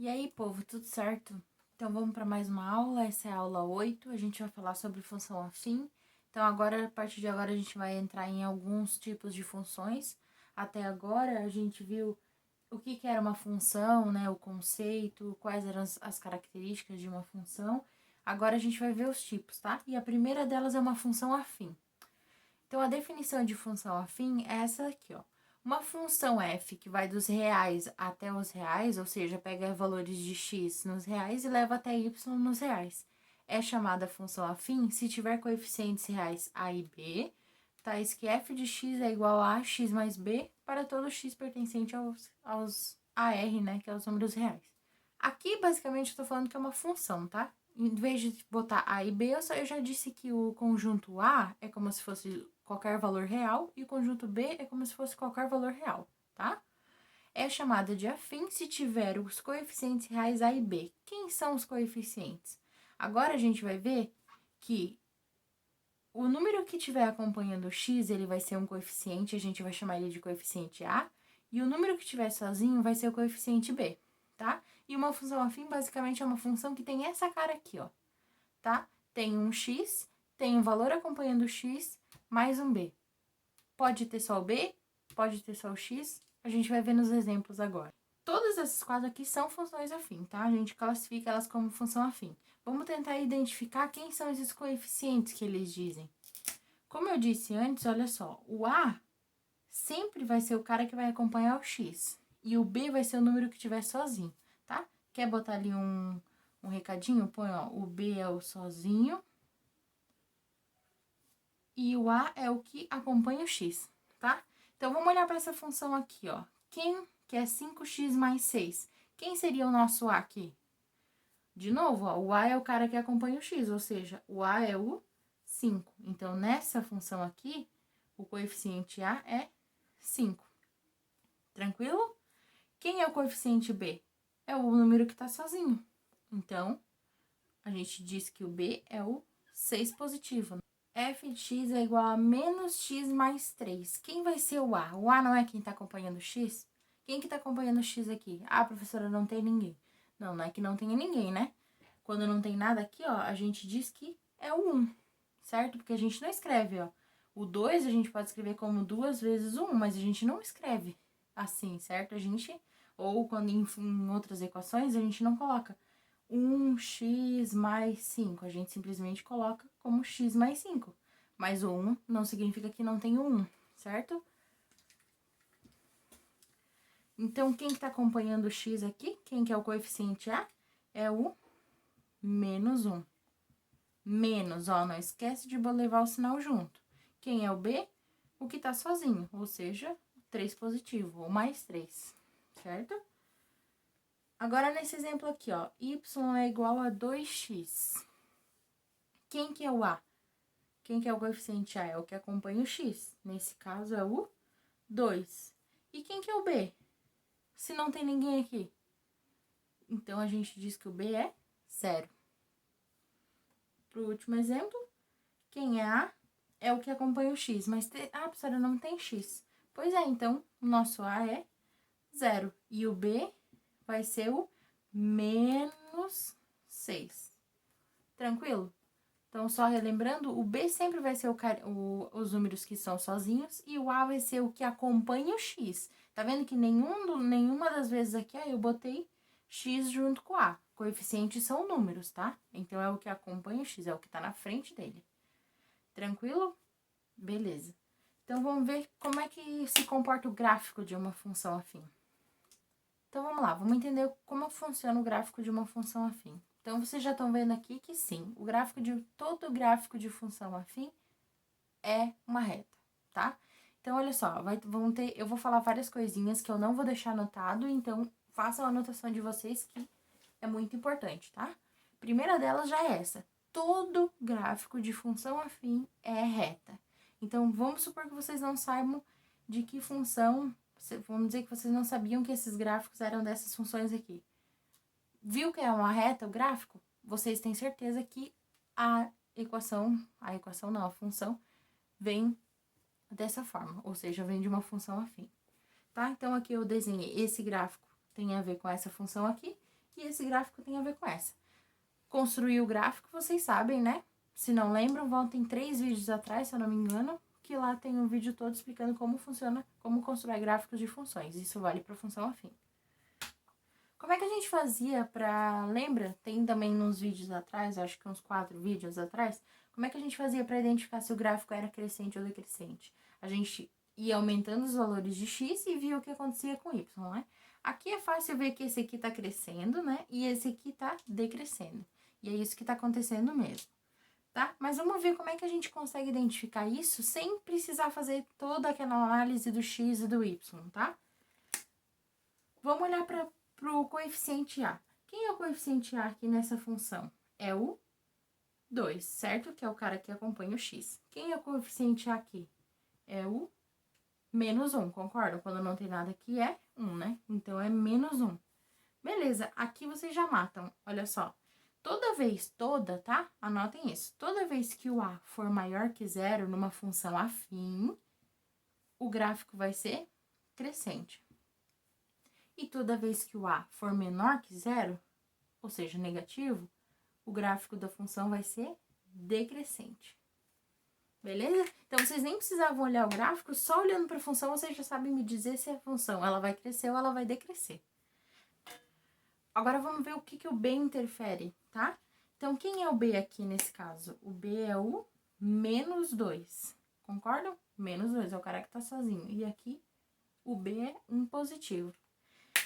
E aí, povo, tudo certo? Então, vamos para mais uma aula. Essa é a aula 8. A gente vai falar sobre função afim. Então, agora, a partir de agora, a gente vai entrar em alguns tipos de funções. Até agora, a gente viu o que era uma função, né? O conceito, quais eram as características de uma função. Agora, a gente vai ver os tipos, tá? E a primeira delas é uma função afim. Então, a definição de função afim é essa aqui, ó. Uma função f que vai dos reais até os reais, ou seja, pega valores de x nos reais e leva até y nos reais, é chamada função afim se tiver coeficientes reais a e b, tais que f de x é igual a x mais b para todo x pertencente aos AR, né, que é os números reais. Aqui, basicamente, eu estou falando que é uma função, tá? Em vez de botar A e B, eu já disse que o conjunto A é como se fosse qualquer valor real e o conjunto B é como se fosse qualquer valor real, tá? É chamada de afim se tiver os coeficientes reais A e B. Quem são os coeficientes? Agora a gente vai ver que o número que estiver acompanhando o x, ele vai ser um coeficiente, a gente vai chamar ele de coeficiente A, e o número que estiver sozinho vai ser o coeficiente B, tá? E uma função afim, basicamente, é uma função que tem essa cara aqui, ó, tá? Tem um x, tem um valor acompanhando o x, mais um b. Pode ter só o b, pode ter só o x, a gente vai ver nos exemplos agora. Todas essas quatro aqui são funções afim, tá? A gente classifica elas como função afim. Vamos tentar identificar quem são esses coeficientes que eles dizem. Como eu disse antes, olha só, o A sempre vai ser o cara que vai acompanhar o X. E o B vai ser o número que tiver sozinho, tá? Quer botar ali um recadinho? Põe, ó, o B é o sozinho. E o A é o que acompanha o X, tá? Então, vamos olhar para essa função aqui, ó. Quem que é 5x mais 6? Quem seria o nosso A aqui? De novo, ó, o A é o cara que acompanha o X, ou seja, o A é o 5. Então, nessa função aqui, o coeficiente A é 5. Tranquilo? Quem é o coeficiente B? É o número que está sozinho. Então, a gente diz que o B é o 6 positivo. F de x é igual a menos x mais 3. Quem vai ser o A? O A não é quem está acompanhando o x? Quem que está acompanhando o x aqui? Ah, professora, não tem ninguém. Não, não é que não tenha ninguém, né? Quando não tem nada aqui, ó, a gente diz que é o 1, certo? Porque a gente não escreve, ó. O 2 a gente pode escrever como 2 vezes o 1, mas a gente não escreve assim, certo? A gente, ou quando em outras equações, a gente não coloca 1x mais 5. A gente simplesmente coloca como x mais 5. Mas o 1 não significa que não tem o 1, certo? Então, quem que tá acompanhando o x aqui? Quem que é o coeficiente A? É o menos 1. Menos, ó, não esquece de levar o sinal junto. Quem é o B? O que tá sozinho, ou seja, 3 positivo, ou mais 3, certo? Agora, nesse exemplo aqui, ó, y é igual a 2x. Quem que é o A? Quem que é o coeficiente A? É o que acompanha o x. Nesse caso, é o 2. E quem que é o B? Se não tem ninguém aqui. Então, a gente diz que o B é 0. Pro último exemplo, quem é A? É o que acompanha o x. Mas, professora, não tem x. Pois é, então, o nosso A é 0. E o B vai ser o menos 6. Tranquilo? Então, só relembrando, o B sempre vai ser os números que são sozinhos e o A vai ser o que acompanha o X. Tá vendo que nenhuma das vezes aqui, eu botei X junto com A. Coeficientes são números, tá? Então, é o que acompanha o X, é o que tá na frente dele. Tranquilo? Beleza. Então, vamos ver como é que se comporta o gráfico de uma função afim. Então, vamos lá, vamos entender como funciona o gráfico de uma função afim. Então, vocês já estão vendo aqui que sim, todo gráfico de função afim é uma reta, tá? Então, olha só, eu vou falar várias coisinhas que eu não vou deixar anotado, então façam a anotação de vocês que é muito importante, tá? Primeira delas já é essa. Todo gráfico de função afim é reta. Então, vamos supor que vocês não saibam de que função, vamos dizer que vocês não sabiam que esses gráficos eram dessas funções aqui. Viu que é uma reta o gráfico? Vocês têm certeza que a função vem dessa forma, ou seja, vem de uma função afim, tá? Então, aqui eu desenhei esse gráfico, tem a ver com essa função aqui, que esse gráfico tem a ver com essa. Construir o gráfico, vocês sabem, né? Se não lembram, voltem 3 vídeos atrás, se eu não me engano, que lá tem um vídeo todo explicando como funciona, como construir gráficos de funções. Isso vale para função afim. Como é que a gente fazia para... Lembra? Tem também nos vídeos atrás, acho que uns 4 vídeos atrás, como é que a gente fazia para identificar se o gráfico era crescente ou decrescente? A gente ia aumentando os valores de x e via o que acontecia com y, né? Aqui é fácil ver que esse aqui tá crescendo, né? E esse aqui tá decrescendo. E é isso que tá acontecendo mesmo, tá? Mas vamos ver como é que a gente consegue identificar isso sem precisar fazer toda aquela análise do x e do y, tá? Vamos olhar para o coeficiente a. Quem é o coeficiente a aqui nessa função? É o 2, certo? Que é o cara que acompanha o x. Quem é o coeficiente a aqui? É o menos 1, concordam? Quando não tem nada aqui é 1, né? Então, é menos 1. Beleza, aqui vocês já matam, olha só. Tá? Anotem isso. Toda vez que o a for maior que 0 numa função afim, o gráfico vai ser crescente. E toda vez que o a for menor que 0, ou seja, negativo, o gráfico da função vai ser decrescente. Beleza? Então, vocês nem precisavam olhar o gráfico, só olhando para a função, vocês já sabem me dizer se a função ela vai crescer ou ela vai decrescer. Agora, vamos ver o que o b interfere, tá? Então, quem é o b aqui nesse caso? O b é o menos 2, concordam? Menos 2 é o cara que tá sozinho. E aqui, o b é um positivo.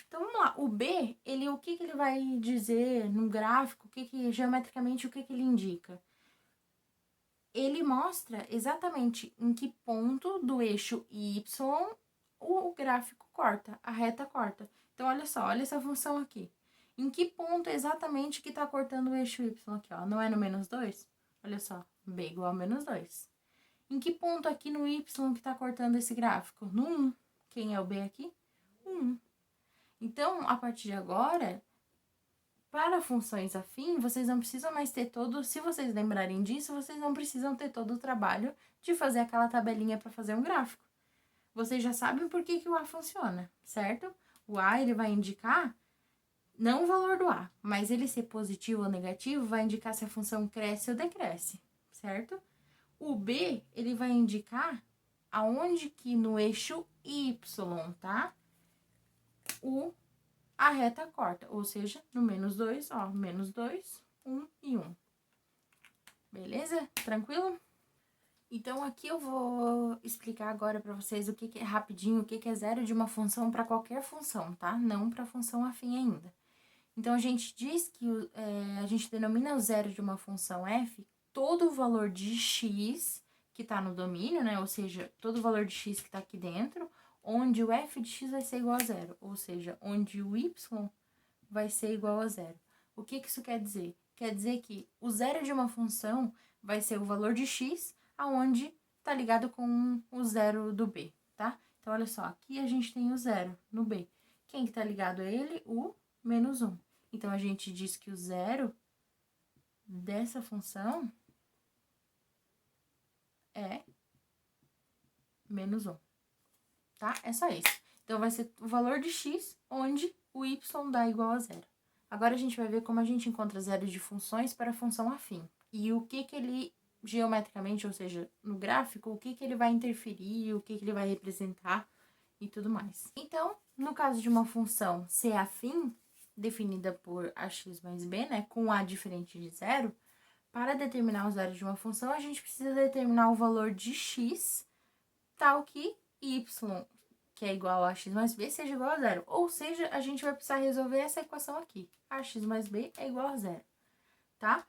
Então, vamos lá. O b, o que ele vai dizer no gráfico, geometricamente, o que ele indica? Ele mostra exatamente em que ponto do eixo y o gráfico corta, a reta corta. Então, olha só, olha essa função aqui. Em que ponto exatamente que tá cortando o eixo y aqui, ó? Não é no menos 2? Olha só, b igual a menos 2. Em que ponto aqui no y que tá cortando esse gráfico? No 1. Quem é o b aqui? 1. Então, a partir de agora, para funções afim, vocês não precisam mais ter se vocês lembrarem disso, vocês não precisam ter todo o trabalho de fazer aquela tabelinha para fazer um gráfico. Vocês já sabem por que o a funciona, certo? O a, ele vai indicar, não o valor do a, mas ele ser positivo ou negativo vai indicar se a função cresce ou decresce, certo? O b, ele vai indicar aonde que no eixo y, tá? A reta corta, ou seja, no menos 2, ó, menos 2, 1 e 1. Beleza? Tranquilo? Então, aqui eu vou explicar agora para vocês rapidinho, o que é zero de uma função para qualquer função, tá? Não para função afim ainda. Então, a gente diz que a gente denomina o zero de uma função f todo o valor de x que está no domínio, né? Ou seja, todo o valor de x que está aqui dentro, onde o f de x vai ser igual a zero, ou seja, onde o y vai ser igual a zero. O que isso quer dizer? Quer dizer que o zero de uma função vai ser o valor de x, aonde está ligado com o zero do b, tá? Então, olha só, aqui a gente tem o zero no b. Quem que está ligado a ele? O menos 1. Então, a gente diz que o zero dessa função é menos 1, tá? É só isso. Então, vai ser o valor de x, onde o y dá igual a zero. Agora, a gente vai ver como a gente encontra zeros de funções para a função afim. E o que ele, geometricamente, ou seja, no gráfico, o que ele vai interferir, o que ele vai representar e tudo mais. Então, no caso de uma função C afim, definida por ax mais b, né, com a diferente de zero, para determinar os zeros de uma função, a gente precisa determinar o valor de x, tal que y, que é igual a x mais b, seja igual a zero. Ou seja, a gente vai precisar resolver essa equação aqui. Ax mais b é igual a zero, tá?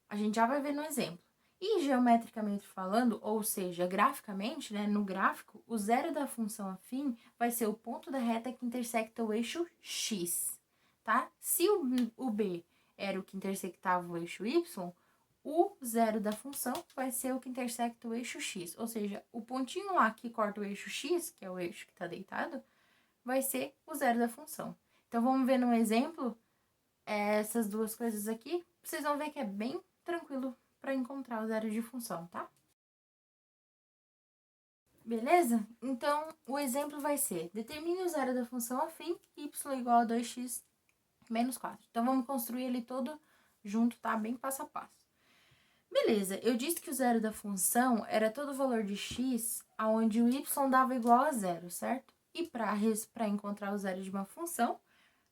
A gente já vai ver no exemplo. E geometricamente falando, ou seja, graficamente, né, no gráfico, o zero da função afim vai ser o ponto da reta que intersecta o eixo x, tá? Se o b era o que intersectava o eixo y, o zero da função vai ser o que intersecta o eixo x, ou seja, o pontinho lá que corta o eixo x, que é o eixo que está deitado, vai ser o zero da função. Então, vamos ver no exemplo essas duas coisas aqui. Vocês vão ver que é bem tranquilo para encontrar o zero de função, tá? Beleza? Então, o exemplo vai ser: determine o zero da função afim, y igual a 2x menos 4. Então, vamos construir ele todo junto, tá? Bem passo a passo. Beleza, eu disse que o zero da função era todo o valor de x onde o y dava igual a zero, certo? E para encontrar o zero de uma função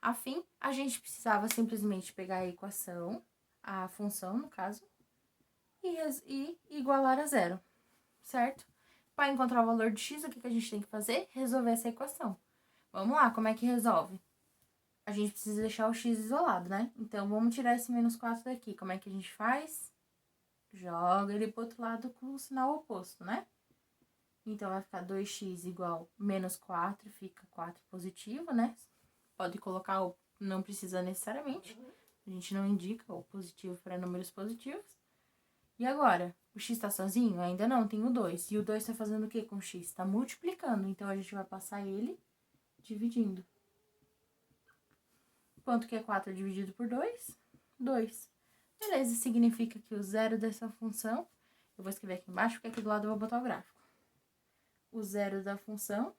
afim, a gente precisava simplesmente pegar a equação, a função, no caso, e igualar a zero, certo? Para encontrar o valor de x, o que a gente tem que fazer? Resolver essa equação. Vamos lá, como é que resolve? A gente precisa deixar o x isolado, né? Então, vamos tirar esse menos 4 daqui. Como é que a gente faz? Joga ele pro outro lado com o sinal oposto, né? Então, vai ficar 2x igual menos 4, fica 4 positivo, né? Pode colocar o... não precisa necessariamente. A gente não indica o positivo para números positivos. E agora? O x tá sozinho? Ainda não, tem o 2. E o 2 tá fazendo o que com o x? Tá multiplicando. Então, a gente vai passar ele dividindo. Quanto que é 4 dividido por 2? 2. Beleza, significa que o zero dessa função... eu vou escrever aqui embaixo, porque aqui do lado eu vou botar o gráfico. O zero da função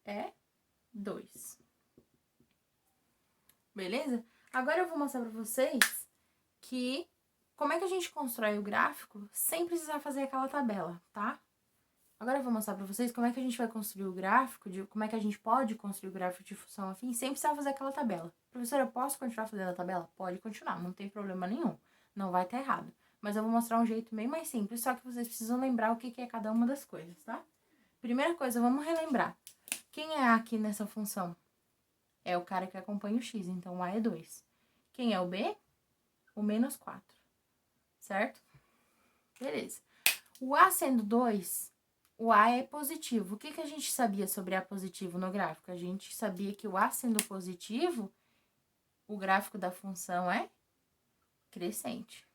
é 2. Beleza? Agora eu vou mostrar pra vocês que como é que a gente constrói o gráfico sem precisar fazer aquela tabela, tá? Agora eu vou mostrar pra vocês como é que a gente vai construir o gráfico, como é que a gente pode construir o gráfico de função afim sem precisar fazer aquela tabela. Professora, eu posso continuar fazendo a tabela? Pode continuar, não tem problema nenhum. Não vai estar errado. Mas eu vou mostrar um jeito bem mais simples, só que vocês precisam lembrar o que é cada uma das coisas, tá? Primeira coisa, vamos relembrar. Quem é A aqui nessa função? É o cara que acompanha o x, então o A é 2. Quem é o B? O menos 4, certo? Beleza. O A sendo 2, o A é positivo. O que a gente sabia sobre A positivo no gráfico? A gente sabia que o A sendo positivo, o gráfico da função é crescente,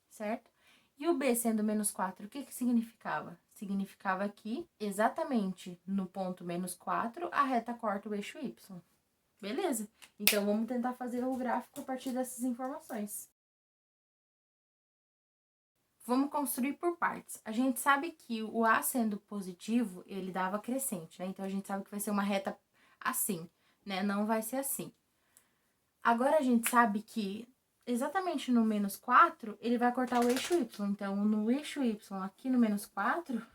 certo? E o B sendo menos 4, o que significava? Significava que, exatamente no ponto menos 4, a reta corta o eixo Y. Beleza? Então, vamos tentar fazer o gráfico a partir dessas informações. Vamos construir por partes. A gente sabe que o A sendo positivo, ele dava crescente, né? Então, a gente sabe que vai ser uma reta assim, né? Não vai ser assim. Agora, a gente sabe que exatamente no menos 4, ele vai cortar o eixo Y. Então, no eixo Y, aqui no menos 4,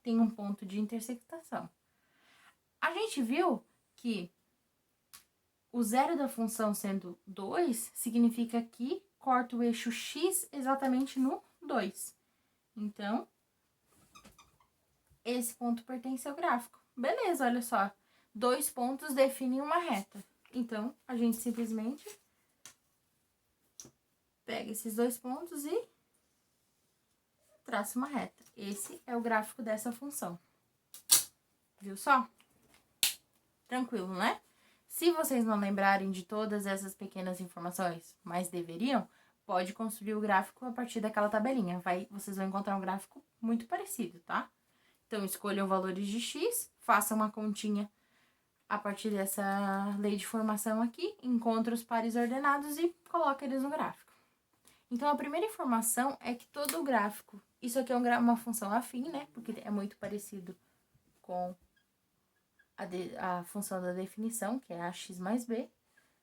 tem um ponto de intersectação. A gente viu que o zero da função sendo 2, significa que corta o eixo x exatamente no 2. Então, esse ponto pertence ao gráfico. Beleza, olha só. 2 pontos definem uma reta. Então, a gente simplesmente pega esses 2 pontos e traça uma reta. Esse é o gráfico dessa função. Viu só? Tranquilo, né? Se vocês não lembrarem de todas essas pequenas informações, mas deveriam, pode construir o gráfico a partir daquela tabelinha. Vocês vão encontrar um gráfico muito parecido, tá? Então, escolham valores de x, façam uma continha a partir dessa lei de formação aqui, encontre os pares ordenados e coloque eles no gráfico. Então, a primeira informação é que todo o gráfico, isso aqui é uma função afim, né? Porque é muito parecido com a função da definição, que é ax mais b,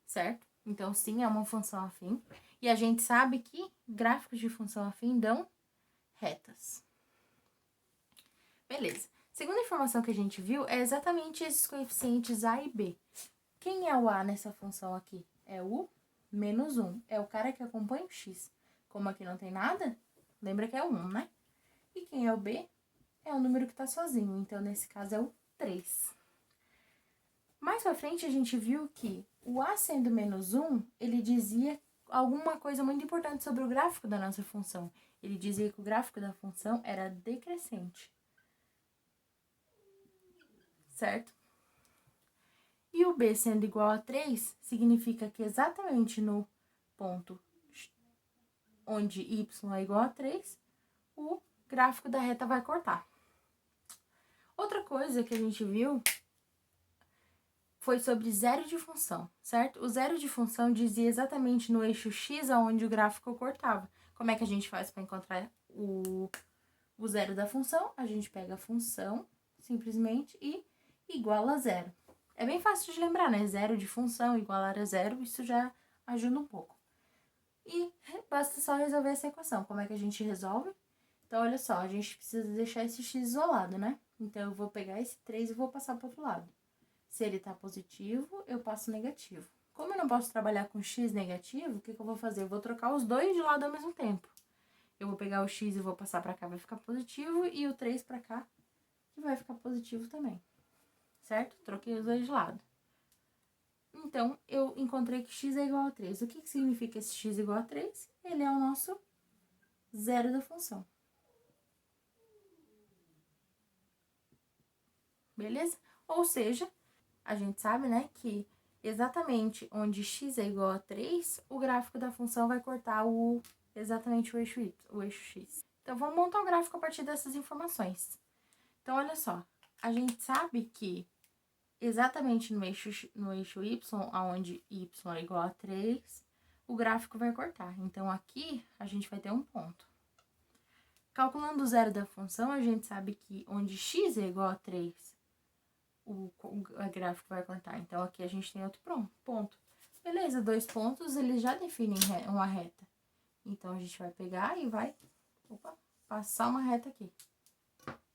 certo? Então, sim, é uma função afim. E a gente sabe que gráficos de função afim dão retas. Beleza. Segunda informação que a gente viu é exatamente esses coeficientes a e b. Quem é o a nessa função aqui? É o menos 1. É o cara que acompanha o x. Como aqui não tem nada, lembra que é o 1, né? E quem é o b? É o número que está sozinho. Então, nesse caso, é o 3. Mais pra frente, a gente viu que o a sendo menos 1, ele dizia alguma coisa muito importante sobre o gráfico da nossa função. Ele dizia que o gráfico da função era decrescente. Certo? E o b sendo igual a 3, significa que exatamente no ponto onde y é igual a 3, o gráfico da reta vai cortar. Outra coisa que a gente viu foi sobre zero de função, certo? O zero de função dizia exatamente no eixo x aonde o gráfico cortava. Como é que a gente faz para encontrar o zero da função? A gente pega a função, simplesmente, e iguala a zero. É bem fácil de lembrar, né? Zero de função igualar a zero, isso já ajuda um pouco. E basta só resolver essa equação. Como é que a gente resolve? Então, olha só, a gente precisa deixar esse x isolado, né? Então, eu vou pegar esse 3 e vou passar para o outro lado. Se ele tá positivo, eu passo negativo. Como eu não posso trabalhar com x negativo, o que eu vou fazer? Eu vou trocar os dois de lado ao mesmo tempo. Eu vou pegar o x e vou passar para cá, vai ficar positivo, e o 3 para cá, que vai ficar positivo também. Certo? Troquei os dois de lado. Então, eu encontrei que x é igual a 3. O que significa esse x igual a 3? Ele é o nosso zero da função. Beleza? Ou seja, a gente sabe, né, que exatamente onde x é igual a 3, o gráfico da função vai cortar exatamente o eixo y, o eixo x. Então, vamos montar um gráfico a partir dessas informações. Então, olha só, a gente sabe que exatamente no eixo y, onde y é igual a 3, o gráfico vai cortar. Então, aqui, a gente vai ter um ponto. Calculando o zero da função, a gente sabe que onde x é igual a 3, o gráfico vai cortar. Então, aqui a gente tem outro ponto. Beleza, 2 pontos, eles já definem uma reta. Então, a gente vai pegar e vai passar uma reta aqui.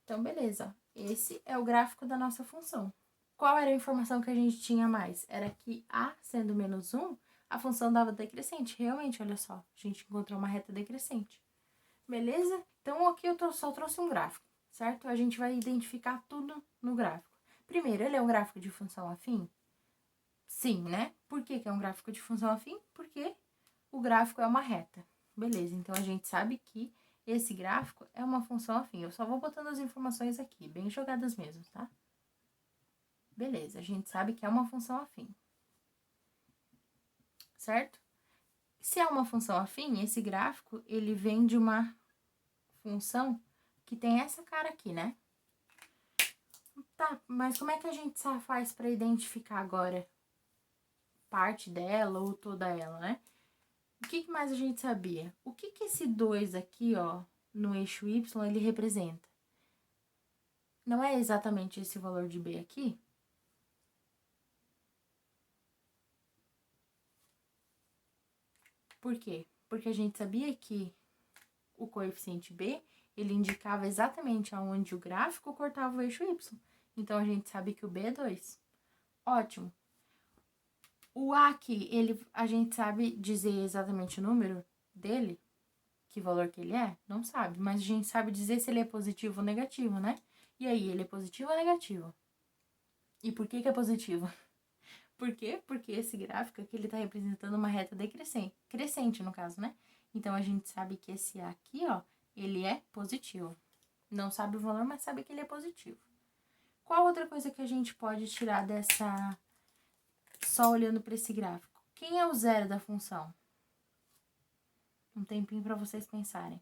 Então, beleza. Esse é o gráfico da nossa função. Qual era a informação que a gente tinha mais? Era que a sendo menos 1, a função dava decrescente. Realmente, olha só, a gente encontrou uma reta decrescente. Beleza? Então, aqui eu só trouxe um gráfico, certo? A gente vai identificar tudo no gráfico. Primeiro, ele é um gráfico de função afim? Sim, né? Por que é um gráfico de função afim? Porque o gráfico é uma reta. Beleza, então a gente sabe que esse gráfico é uma função afim. Eu só vou botando as informações aqui, bem jogadas mesmo, tá? Beleza, a gente sabe que é uma função afim. Certo? Se é uma função afim, esse gráfico, ele vem de uma função que tem essa cara aqui, né? Tá, mas como é que a gente faz para identificar agora parte dela ou toda ela, né? O que mais a gente sabia? O que esse 2 aqui, ó, no eixo y, ele representa? Não é exatamente esse valor de b aqui? Por quê? Porque a gente sabia que o coeficiente b, ele indicava exatamente aonde o gráfico cortava o eixo y. Então, a gente sabe que o b é 2. Ótimo. O a aqui, a gente sabe dizer exatamente o número dele? Que valor que ele é? Não sabe, mas a gente sabe dizer se ele é positivo ou negativo, né? E aí, ele é positivo ou negativo? E por que é positivo? Por quê? Porque esse gráfico aqui, ele tá representando uma reta decrescente, crescente no caso, né? Então, a gente sabe que esse A aqui, ó, ele é positivo. Não sabe o valor, mas sabe que ele é positivo. Qual outra coisa que a gente pode tirar dessa... só olhando para esse gráfico? Quem é o zero da função? Um tempinho para vocês pensarem.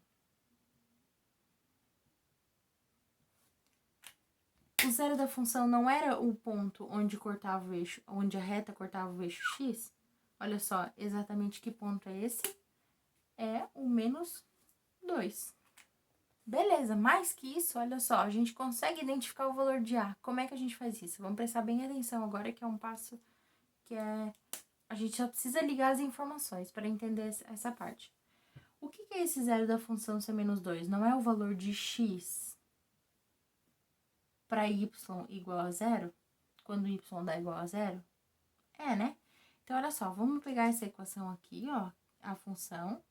O zero da função não era o ponto onde cortava o eixo, onde a reta cortava o eixo x? Olha só, exatamente que ponto é esse? É o menos 2. Beleza, mais que isso, olha só, a gente consegue identificar o valor de A. Como é que a gente faz isso? Vamos prestar bem atenção agora, que é um passo que é... A gente só precisa ligar as informações para entender essa parte. O que é esse zero da função ser menos 2? Não é o valor de x para y igual a zero? Quando y dá igual a zero? É, né? Então, olha só, vamos pegar essa equação aqui, ó, a função,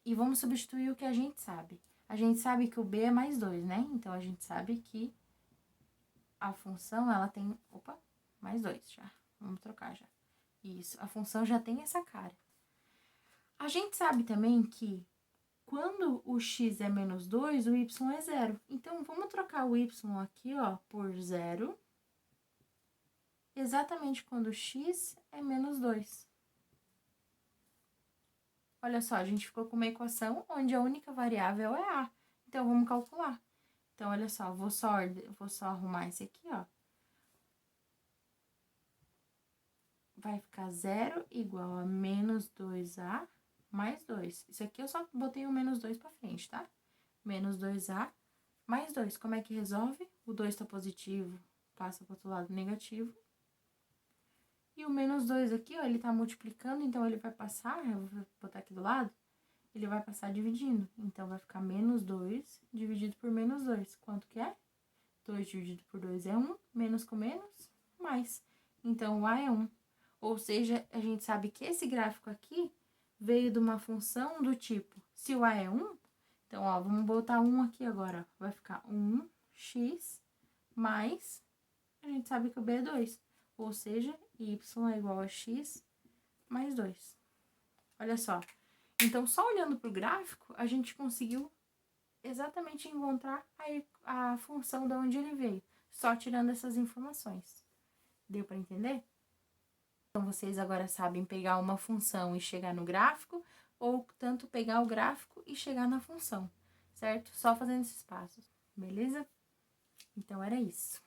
e vamos substituir o que a gente sabe. A gente sabe que o b é mais 2, né? Então, a gente sabe que a função, ela tem... Opa, mais 2 já. Vamos trocar já. Isso, a função já tem essa cara. A gente sabe também que quando o x é menos 2, o y é 0. Então, vamos trocar o y aqui, ó, por 0, exatamente quando o x é menos 2. Olha só, a gente ficou com uma equação onde a única variável é a. Então, vamos calcular. Então, olha só, vou só arrumar esse aqui, ó. Vai ficar 0 igual a menos 2a mais 2. Isso aqui eu só botei o menos 2 pra frente, tá? Menos 2a mais 2. Como é que resolve? O 2 tá positivo, passa para o outro lado negativo. E o menos 2 aqui, ó, ele tá multiplicando, então ele vai passar, eu vou botar aqui do lado, ele vai passar dividindo. Então, vai ficar menos 2 dividido por menos 2. Quanto que é? 2 dividido por 2 é 1, menos com menos, mais. Então, o A é 1. Ou seja, a gente sabe que esse gráfico aqui veio de uma função do tipo, se o A é 1, então, ó, vamos botar 1 aqui agora, ó, vai ficar 1x mais, a gente sabe que o B é 2. Ou seja, y é igual a x mais 2. Olha só. Então, só olhando para o gráfico, a gente conseguiu exatamente encontrar a função de onde ele veio. Só tirando essas informações. Deu para entender? Então, vocês agora sabem pegar uma função e chegar no gráfico, ou tanto pegar o gráfico e chegar na função, certo? Só fazendo esses passos, beleza? Então, era isso.